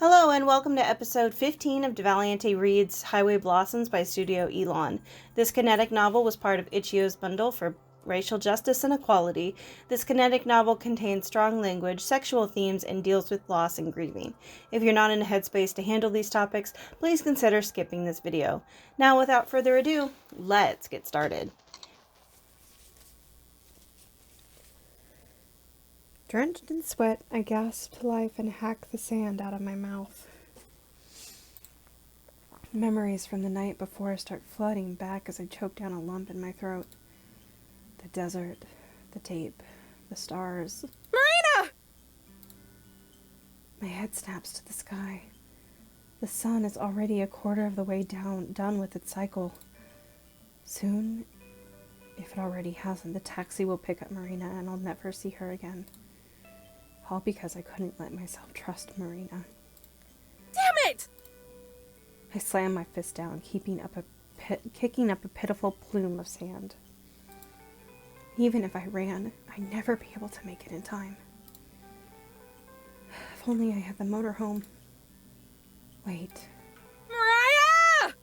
Hello and welcome to episode 15 of deValiante reads Highway Blossoms by Studio Elon. This kinetic novel was part of Ichio's bundle for racial justice and equality. This kinetic novel contains strong language, sexual themes, and deals with loss and grieving. If you're not in a headspace to handle these topics, please consider skipping this video. Now, without further ado, let's get started. Drenched in sweat, I gasped life and hacked the sand out of my mouth. Memories from the night before start flooding back as I choke down a lump in my throat. The desert, the tape, the stars. Marina! My head snaps to the sky. The sun is already a quarter of the way done with its cycle. Soon, if it already hasn't, the taxi will pick up Marina and I'll never see her again. All because I couldn't let myself trust Marina. Damn it! I slammed my fist down, kicking up a pitiful plume of sand. Even if I ran, I'd never be able to make it in time. If only I had the motorhome. Wait. Mariah!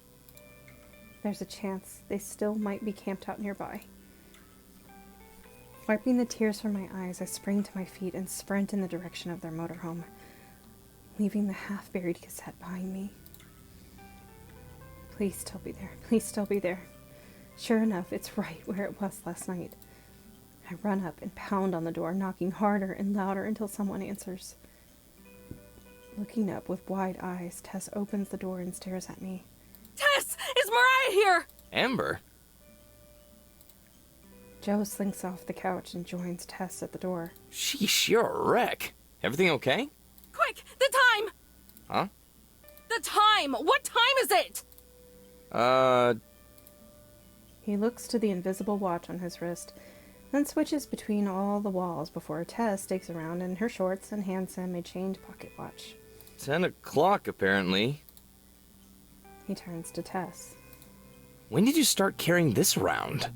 There's a chance they still might be camped out nearby. Wiping the tears from my eyes, I spring to my feet and sprint in the direction of their motorhome, leaving the half-buried cassette behind me. Please still be there. Please still be there. Sure enough, it's right where it was last night. I run up and pound on the door, knocking harder and louder until someone answers. Looking up with wide eyes, Tess opens the door and stares at me. Tess! Is Mariah here? Amber? Joe slinks off the couch and joins Tess at the door. Sheesh, you're a wreck. Everything okay? Quick, the time! Huh? The time! What time is it? He looks to the invisible watch on his wrist, then switches between all the walls before Tess stakes around in her shorts and hands him a chained pocket watch. 10 o'clock, apparently. He turns to Tess. When did you start carrying this around?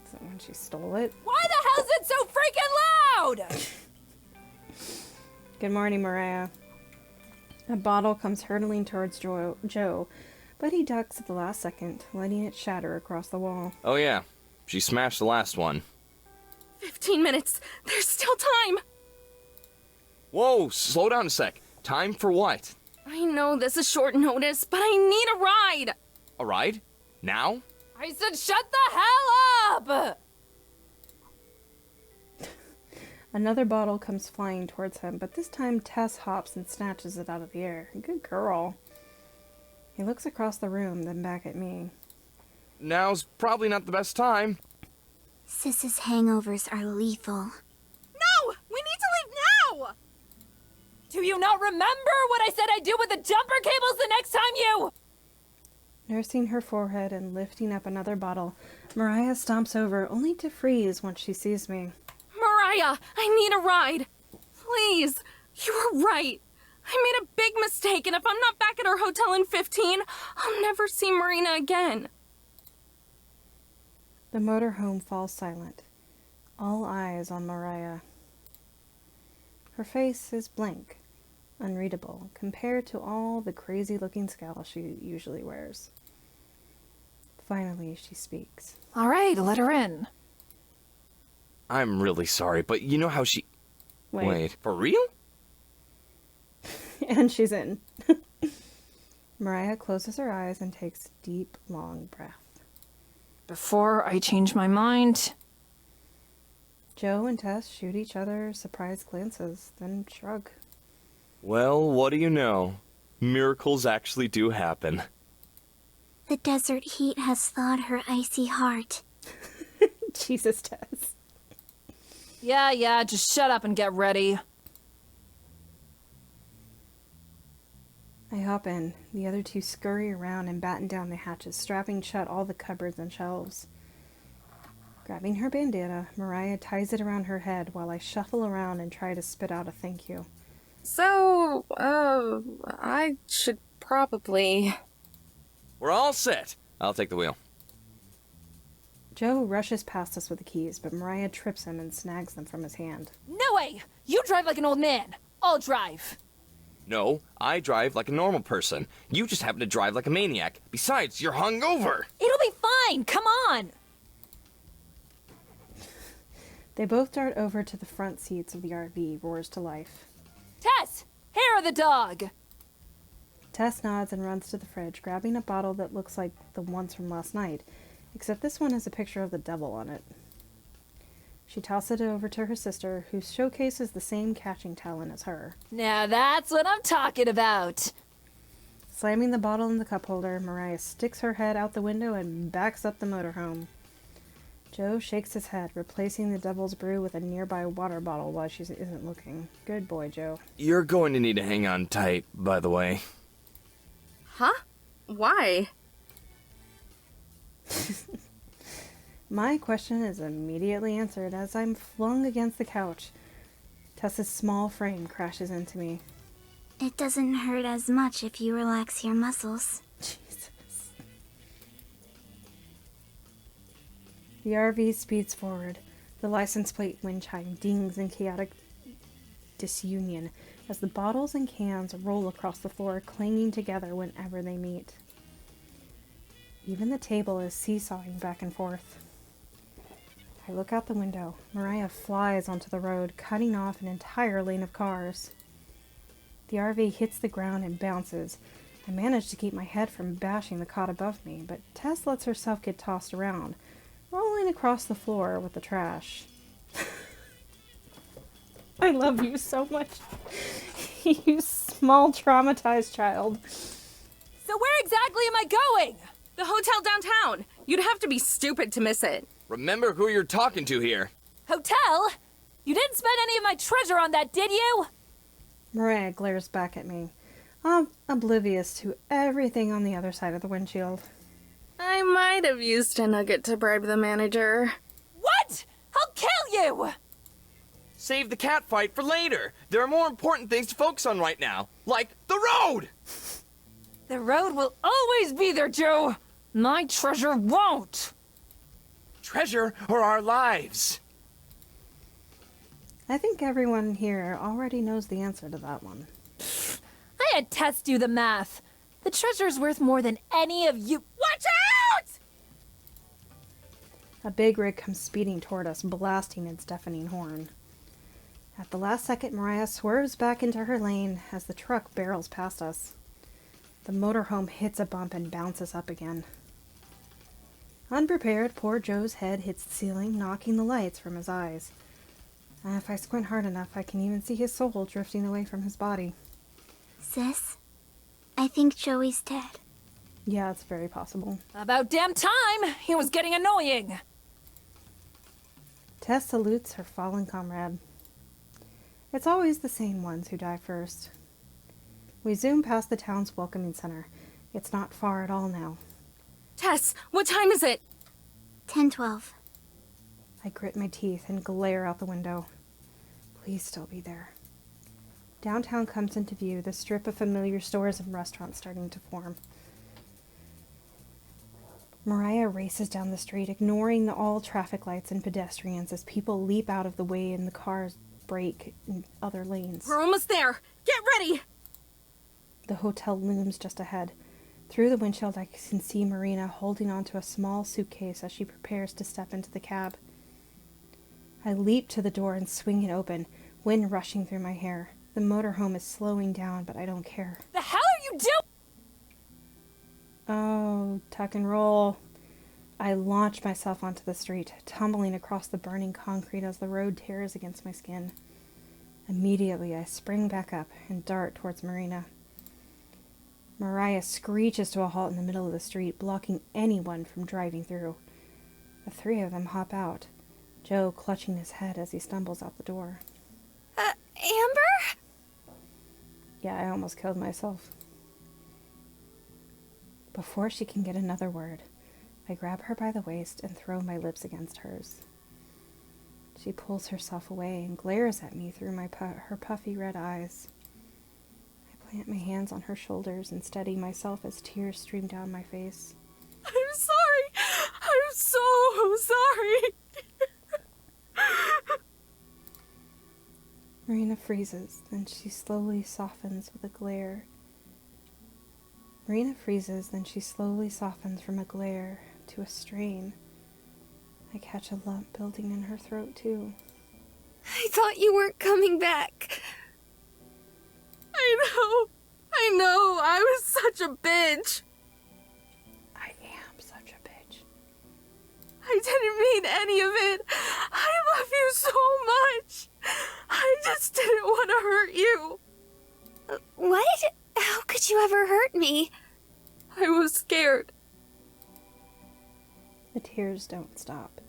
Is that when she stole it? Why the hell is it so freaking loud? Good morning, Mariah. A bottle comes hurtling towards Joe, but he ducks at the last second, letting it shatter across the wall. Oh yeah, she smashed the last one. 15 minutes. There's still time. Whoa, slow down a sec. Time for what? I know this is short notice, but I need a ride. A ride? Now? I said shut the hell up! Another bottle comes flying towards him, but this time Tess hops and snatches it out of the air. Good girl. He looks across the room, then back at me. Now's probably not the best time. Sis's hangovers are lethal. No! We need to leave now! Do you not remember what I said I'd do with the jumper cables the next time you... Nursing her forehead and lifting up another bottle, Mariah stomps over, only to freeze once she sees me. Mariah, I need a ride. Please, you were right. I made a big mistake, and if I'm not back at our hotel in 15, I'll never see Marina again. The motorhome falls silent, all eyes on Mariah. Her face is blank, unreadable, compared to all the crazy-looking scowls she usually wears. Finally, she speaks. All right, let her in. I'm really sorry, but you know how she... Wait. For real? And she's in. Mariah closes her eyes and takes a deep, long breath. Before I change my mind. Joe and Tess shoot each other surprised glances, then shrug. Well, what do you know? Miracles actually do happen. The desert heat has thawed her icy heart. Jesus, Tess. Yeah, just shut up and get ready. I hop in. The other two scurry around and batten down the hatches, strapping shut all the cupboards and shelves. Grabbing her bandana, Mariah ties it around her head while I shuffle around and try to spit out a thank you. So, I should probably... We're all set. I'll take the wheel. Joe rushes past us with the keys, but Mariah trips him and snags them from his hand. No way! You drive like an old man. I'll drive. No, I drive like a normal person. You just happen to drive like a maniac. Besides, you're hungover. It'll be fine, come on! They both dart over to the front seats of the RV, roars to life. Tess! Hair of the dog! Tess nods and runs to the fridge, grabbing a bottle that looks like the ones from last night, except this one has a picture of the devil on it. She tosses it over to her sister, who showcases the same catching talent as her. Now that's what I'm talking about! Slamming the bottle in the cup holder, Mariah sticks her head out the window and backs up the motorhome. Joe shakes his head, replacing the devil's brew with a nearby water bottle while she isn't looking. Good boy, Joe. You're going to need to hang on tight, by the way. Huh? Why? My question is immediately answered as I'm flung against the couch. Tessa's small frame crashes into me. It doesn't hurt as much if you relax your muscles. Jesus. The RV speeds forward. The license plate wind chime dings in chaotic disunion as the bottles and cans roll across the floor, clanging together whenever they meet. Even the table is seesawing back and forth. I look out the window. Mariah flies onto the road, cutting off an entire lane of cars. The RV hits the ground and bounces. I manage to keep my head from bashing the cot above me, but Tess lets herself get tossed around, rolling across the floor with the trash. I love you so much. You small traumatized child. So where exactly am I going? The hotel downtown. You'd have to be stupid to miss it. Remember who you're talking to here. Hotel? You didn't spend any of my treasure on that, did you? Mariah glares back at me, oblivious to everything on the other side of the windshield. I might have used a nugget to bribe the manager. What? I'll kill you! Save the cat fight for later. There are more important things to focus on right now, like the road! The road will always be there, Joe. My treasure won't. Treasure or our lives? I think everyone here already knows the answer to that one. I had Tess do the math. The treasure's worth more than any of you. Watch out! A big rig comes speeding toward us, blasting its deafening horn. At the last second, Mariah swerves back into her lane as the truck barrels past us. The motorhome hits a bump and bounces up again. Unprepared, poor Joe's head hits the ceiling, knocking the lights from his eyes. If I squint hard enough, I can even see his soul drifting away from his body. Sis, I think Joey's dead. Yeah, it's very possible. About damn time! He was getting annoying! Tess salutes her fallen comrade. It's always the same ones who die first. We zoom past the town's welcoming center. It's not far at all now. Tess, what time is it? 10:12. I grit my teeth and glare out the window. Please still be there. Downtown comes into view, the strip of familiar stores and restaurants starting to form. Mariah races down the street, ignoring all traffic lights and pedestrians as people leap out of the way and the cars brake in other lanes. We're almost there. Get ready! The hotel looms just ahead. Through the windshield, I can see Marina holding onto a small suitcase as she prepares to step into the cab. I leap to the door and swing it open, wind rushing through my hair. The motorhome is slowing down, but I don't care. The hell are you doing? Oh, tuck and roll. I launch myself onto the street, tumbling across the burning concrete as the road tears against my skin. Immediately, I spring back up and dart towards Marina. Mariah screeches to a halt in the middle of the street, blocking anyone from driving through. The three of them hop out, Joe clutching his head as he stumbles out the door. Amber? Yeah, I almost killed myself. Before she can get another word, I grab her by the waist and throw my lips against hers. She pulls herself away and glares at me through her puffy red eyes. I plant my hands on her shoulders and steady myself as tears stream down my face. I'm sorry. I'm so sorry. Marina freezes, then she slowly softens with a glare. Marina freezes, then she slowly softens from a glare to a strain. I catch a lump building in her throat, too. I thought you weren't coming back. I know, I was such a bitch. I am such a bitch. I didn't mean any of it. I love you so much. I just didn't want to hurt you. What? How could you ever hurt me? I was scared. The tears don't stop.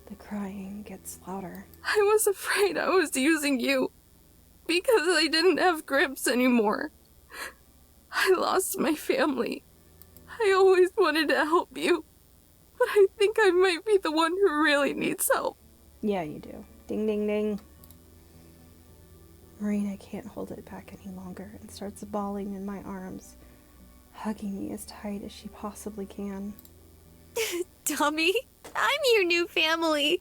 The crying gets louder. I was afraid I was using you because I didn't have grips anymore. I lost my family. I always wanted to help you, but I think I might be the one who really needs help. Yeah, you do. Ding, ding, ding. Marina can't hold it back any longer and starts bawling in my arms, hugging me as tight as she possibly can. Dummy, I'm your new family.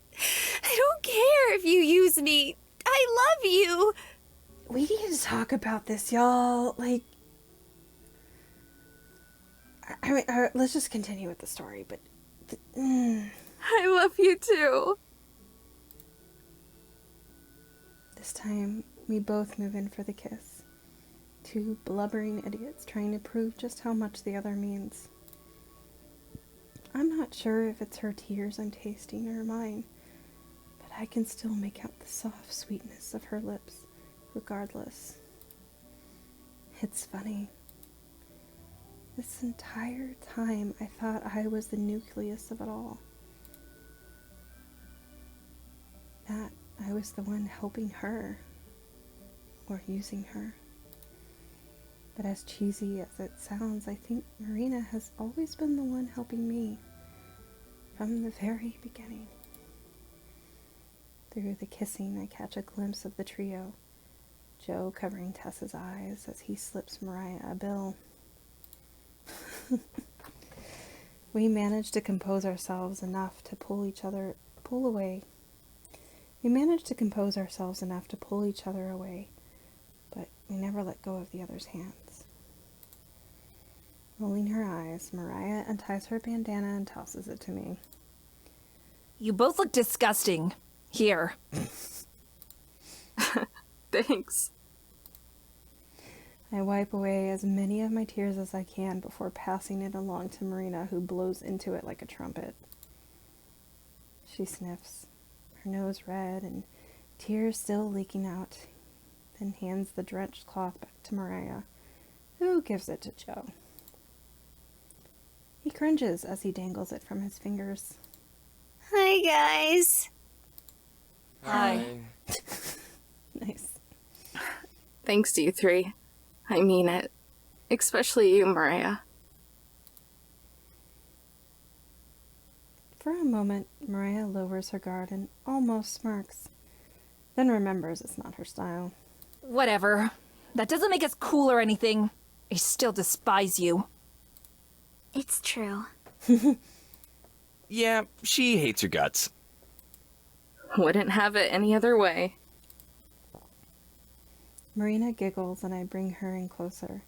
I don't care if you use me. I love you. We need to talk about this, y'all. Like, I mean, let's just continue with the story, but... I love you too. This time, we both move in for the kiss. Two blubbering idiots trying to prove just how much the other means. I'm not sure if it's her tears I'm tasting or mine, but I can still make out the soft sweetness of her lips, regardless. It's funny. This entire time, I thought I was the nucleus of it all. That I was the one helping her, or using her. But as cheesy as it sounds, I think Marina has always been the one helping me, from the very beginning. Through the kissing, I catch a glimpse of the trio, Joe covering Tess's eyes as he slips Mariah a bill. We managed to compose ourselves enough to pull away. We managed to compose ourselves enough to pull each other away, but we never let go of the other's hands. Rolling her eyes, Mariah unties her bandana and tosses it to me. You both look disgusting. Here. Thanks. I wipe away as many of my tears as I can before passing it along to Marina, who blows into it like a trumpet. She sniffs, her nose red and tears still leaking out, then hands the drenched cloth back to Mariah, who gives it to Joe. He cringes as he dangles it from his fingers. Hi, guys. Hi. Nice. Thanks to you three. I mean it. Especially you, Mariah. For a moment, Mariah lowers her guard and almost smirks, then remembers it's not her style. Whatever. That doesn't make us cool or anything. I still despise you. It's true. Yeah, she hates her guts. Wouldn't have it any other way. Marina giggles and I bring her in closer.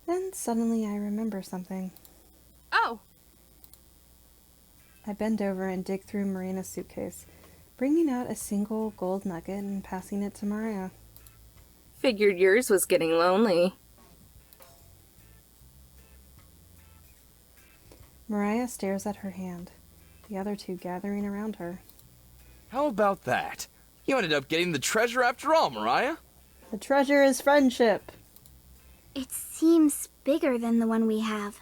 Then suddenly I remember something. Oh, I bend over and dig through Marina's suitcase, bringing out a single gold nugget and passing it to Mariah. figured yours was getting lonely. Mariah stares at her hand, the other two gathering around her. How about that? You ended up getting the treasure after all, Mariah. The treasure is friendship. It seems bigger than the one we have.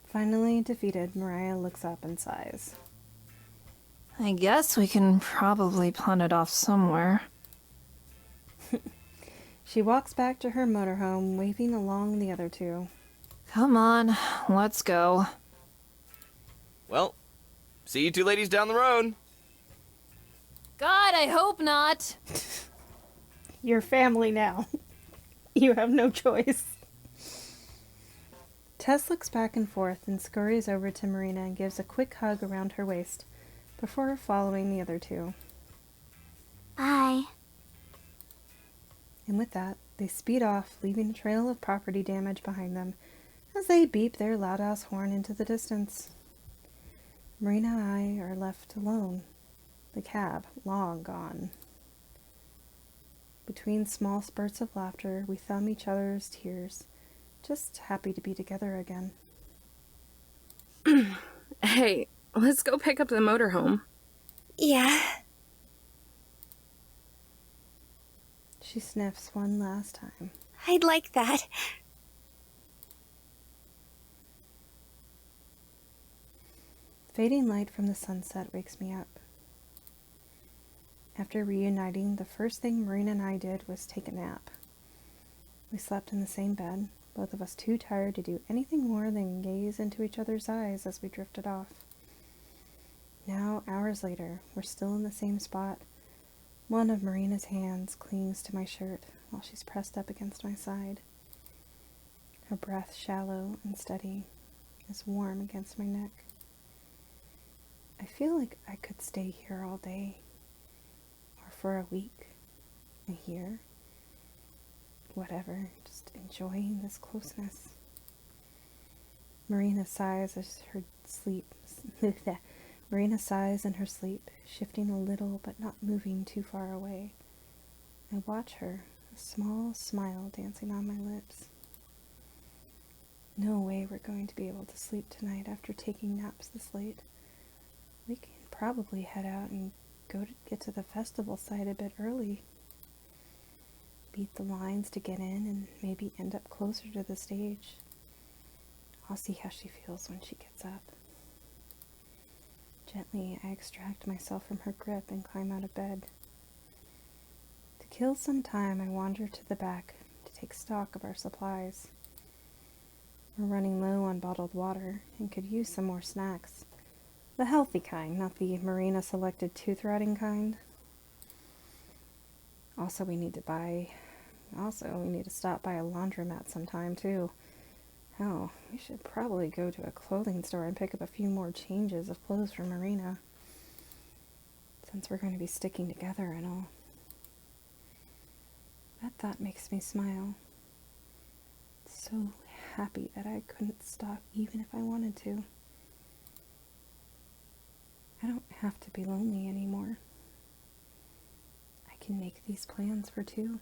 Finally defeated, Mariah looks up and sighs. I guess we can probably pawn it off somewhere. She walks back to her motorhome, waving along the other two. Come on, let's go. Well, see you two ladies down the road. God, I hope not. You're family now. You have no choice. Tess looks back and forth and scurries over to Marina and gives a quick hug around her waist before following the other two. Bye. And with that, they speed off, leaving a trail of property damage behind them as they beep their loud-ass horn into the distance. Marina and I are left alone, the cab long gone. Between small spurts of laughter, we thumb each other's tears, just happy to be together again. Hey, let's go pick up the motorhome. Yeah. She sniffs one last time. I'd like that. Fading light from the sunset wakes me up. After reuniting, the first thing Marina and I did was take a nap. We slept in the same bed, both of us too tired to do anything more than gaze into each other's eyes as we drifted off. Now, hours later, we're still in the same spot. One of Marina's hands clings to my shirt while she's pressed up against my side. Her breath shallow and steady, is warm against my neck. I feel like I could stay here all day, or for a week, a year, whatever, just enjoying this closeness. Marina sighs as her sleep, Marina sighs in her sleep, shifting a little but not moving too far away. I watch her, a small smile dancing on my lips. No way we're going to be able to sleep tonight after taking naps this late. We can probably head out and get to the festival site a bit early. Beat the lines to get in and maybe end up closer to the stage. I'll see how she feels when she gets up. Gently, I extract myself from her grip and climb out of bed. To kill some time, I wander to the back to take stock of our supplies. We're running low on bottled water and could use some more snacks. The healthy kind, not the Marina selected tooth rotting kind. Also, we need to stop by a laundromat sometime, too. Hell, we should probably go to a clothing store and pick up a few more changes of clothes for Marina, since we're going to be sticking together and all. That thought makes me smile. So happy that I couldn't stop even if I wanted to. I don't have to be lonely anymore. I can make these plans for two.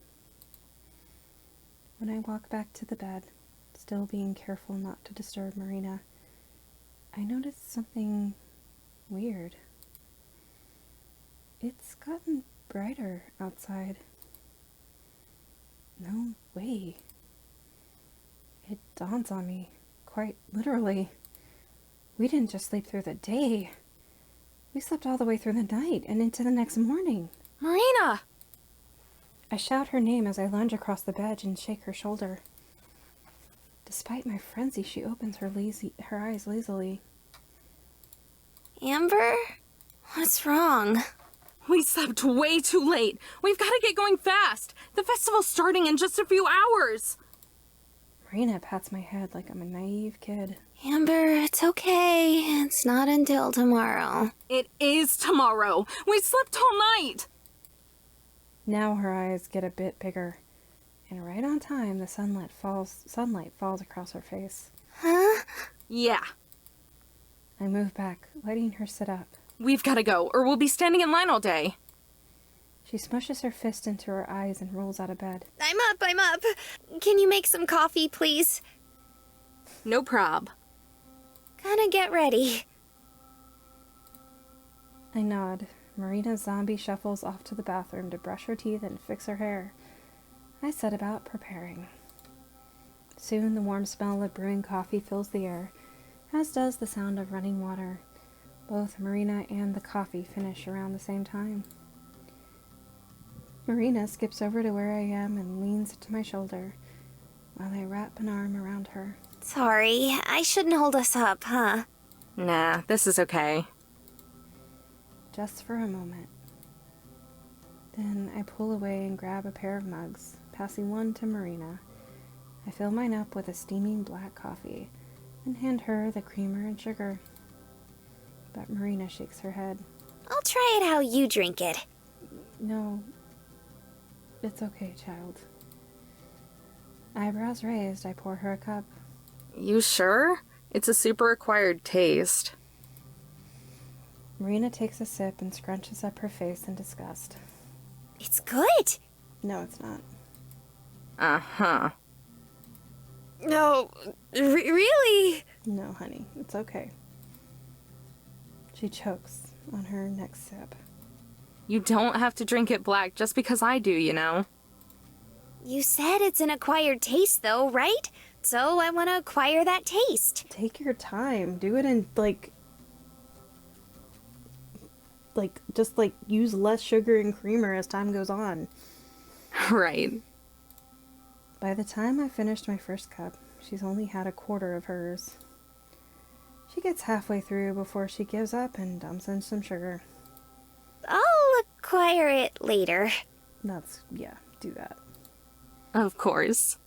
When I walk back to the bed, still being careful not to disturb Marina, I noticed something weird. It's gotten brighter outside. No way. It dawns on me, quite literally. We didn't just sleep through the day. We slept all the way through the night and into the next morning. Marina! I shout her name as I lunge across the bed and shake her shoulder. Despite my frenzy, she opens her eyes lazily. Amber? What's wrong? We slept way too late. We've got to get going fast. The festival's starting in just a few hours. Marina pats my head like I'm a naive kid. Amber, it's okay. It's not until tomorrow. It is tomorrow. We slept all night. Now her eyes get a bit bigger, and right on time the sunlight falls across her face. Huh? Yeah. I move back, letting her sit up. We've got to go, or we'll be standing in line all day. She smushes her fist into her eyes and rolls out of bed. I'm up. Can you make some coffee, please? No prob. Gonna get ready. I nod. Marina zombie shuffles off to the bathroom to brush her teeth and fix her hair. I set about preparing. Soon the warm smell of brewing coffee fills the air, as does the sound of running water. Both Marina and the coffee finish around the same time. Marina skips over to where I am and leans to my shoulder, while I wrap an arm around her. Sorry, I shouldn't hold us up, huh? Nah, this is okay. Just for a moment. Then I pull away and grab a pair of mugs, passing one to Marina. I fill mine up with a steaming black coffee, and hand her the creamer and sugar. But Marina shakes her head. I'll try it how you drink it. No, it's okay, child. Eyebrows raised, I pour her a cup. You sure? It's a super acquired taste. Marina takes a sip and scrunches up her face in disgust. It's good. No, it's not. Uh-huh. No, really? No, honey, it's okay. She chokes on her next sip. You don't have to drink it black just because I do, you know? You said it's an acquired taste, though, right? So I want to acquire that taste. Take your time. Do it in, just use less sugar and creamer as time goes on. Right. By the time I finished my first cup, she's only had a quarter of hers. She gets halfway through before she gives up and dumps in some sugar. I'll acquire it later. Do that. Of course.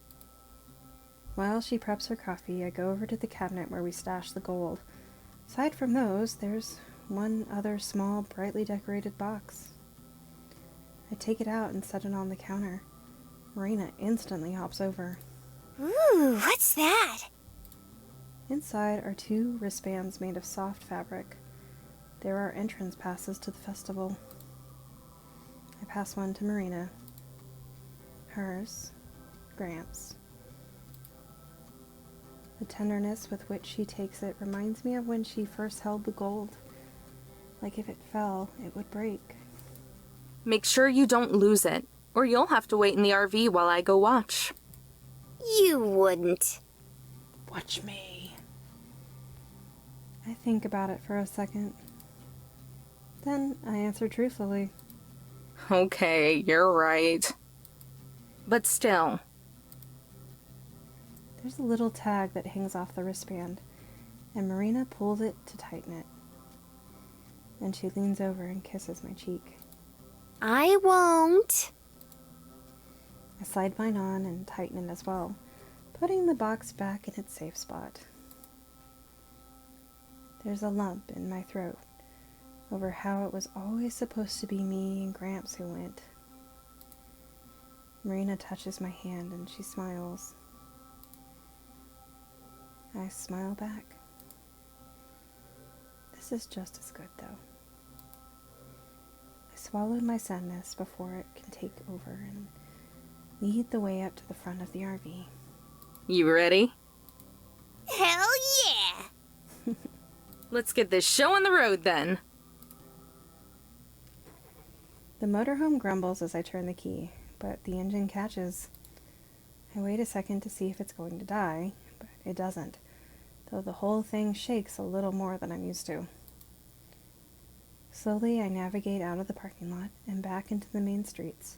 While she preps her coffee, I go over to the cabinet where we stash the gold. Aside from those, there's one other small, brightly decorated box. I take it out and set it on the counter. Marina instantly hops over. Ooh, what's that? Inside are 2 wristbands made of soft fabric. There are entrance passes to the festival. I pass one to Marina. Hers. Gramps. The tenderness with which she takes it reminds me of when she first held the gold. Like if it fell, it would break. Make sure you don't lose it, or you'll have to wait in the RV while I go watch. You wouldn't. Watch me. I think about it for a second. Then I answer truthfully. Okay, you're right. But still. There's a little tag that hangs off the wristband, and Marina pulls it to tighten it. Then she leans over and kisses my cheek. I won't. I slide mine on and tighten it as well, putting the box back in its safe spot. There's a lump in my throat over how it was always supposed to be me and Gramps who went. Marina touches my hand and she smiles. I smile back. This is just as good, though. I swallowed my sadness before it can take over and lead the way up to the front of the RV. You ready? Hell yeah! Let's get this show on the road then. The motorhome grumbles as I turn the key, but the engine catches. I wait a second to see if it's going to die, but it doesn't, though the whole thing shakes a little more than I'm used to. Slowly, I navigate out of the parking lot and back into the main streets.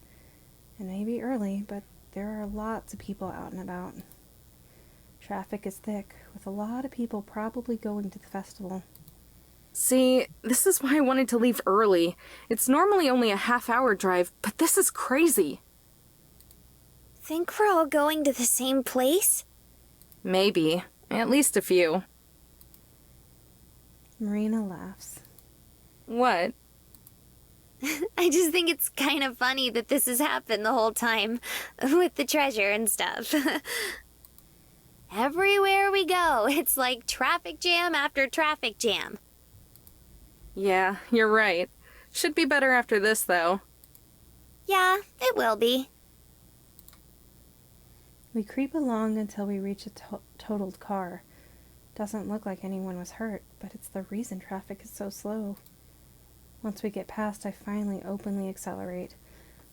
It may be early, but there are lots of people out and about. Traffic is thick, with a lot of people probably going to the festival. See, this is why I wanted to leave early. It's normally only a half-hour drive, but this is crazy. Think we're all going to the same place? Maybe. At least a few. Marina laughs. What? I just think it's kind of funny that this has happened the whole time, with the treasure and stuff. Everywhere we go, it's like traffic jam after traffic jam. Yeah, you're right. Should be better after this, though. Yeah, it will be. We creep along until we reach a totaled car. Doesn't look like anyone was hurt, but it's the reason traffic is so slow. Once we get past, I finally openly accelerate.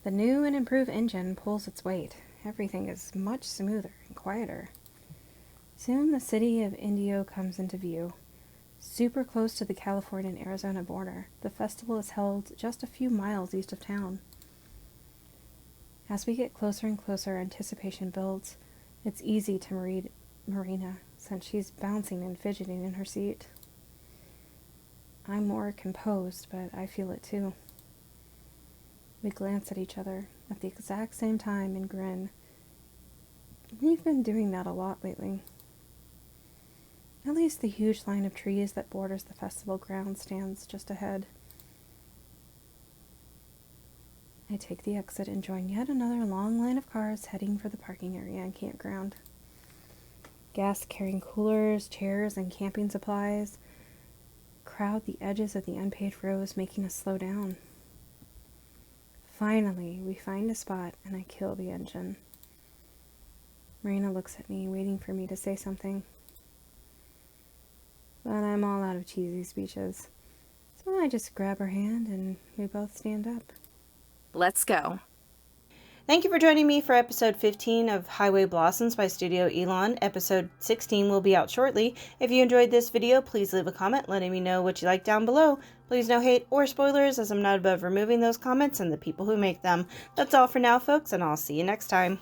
The new and improved engine pulls its weight. Everything is much smoother and quieter. Soon the city of Indio comes into view. Super close to the California and Arizona border, the festival is held just a few miles east of town. As we get closer and closer, anticipation builds. It's easy to read Marina, since she's bouncing and fidgeting in her seat. I'm more composed, but I feel it too. We glance at each other at the exact same time and grin. We've been doing that a lot lately. At least the huge line of trees that borders the festival ground stands just ahead. I take the exit and join yet another long line of cars heading for the parking area and campground. Guests carrying coolers, chairs, and camping supplies crowd the edges of the unpaved roads, making us slow down. Finally, we find a spot and I kill the engine. Marina looks at me, waiting for me to say something. But I'm all out of cheesy speeches. So I just grab her hand and we both stand up. Let's go. Thank you for joining me for episode 15 of Highway Blossoms by Studio Elon. Episode 16 will be out shortly. If you enjoyed this video, please leave a comment letting me know what you like down below. Please no hate or spoilers, as I'm not above removing those comments and the people who make them. That's all for now, folks, and I'll see you next time.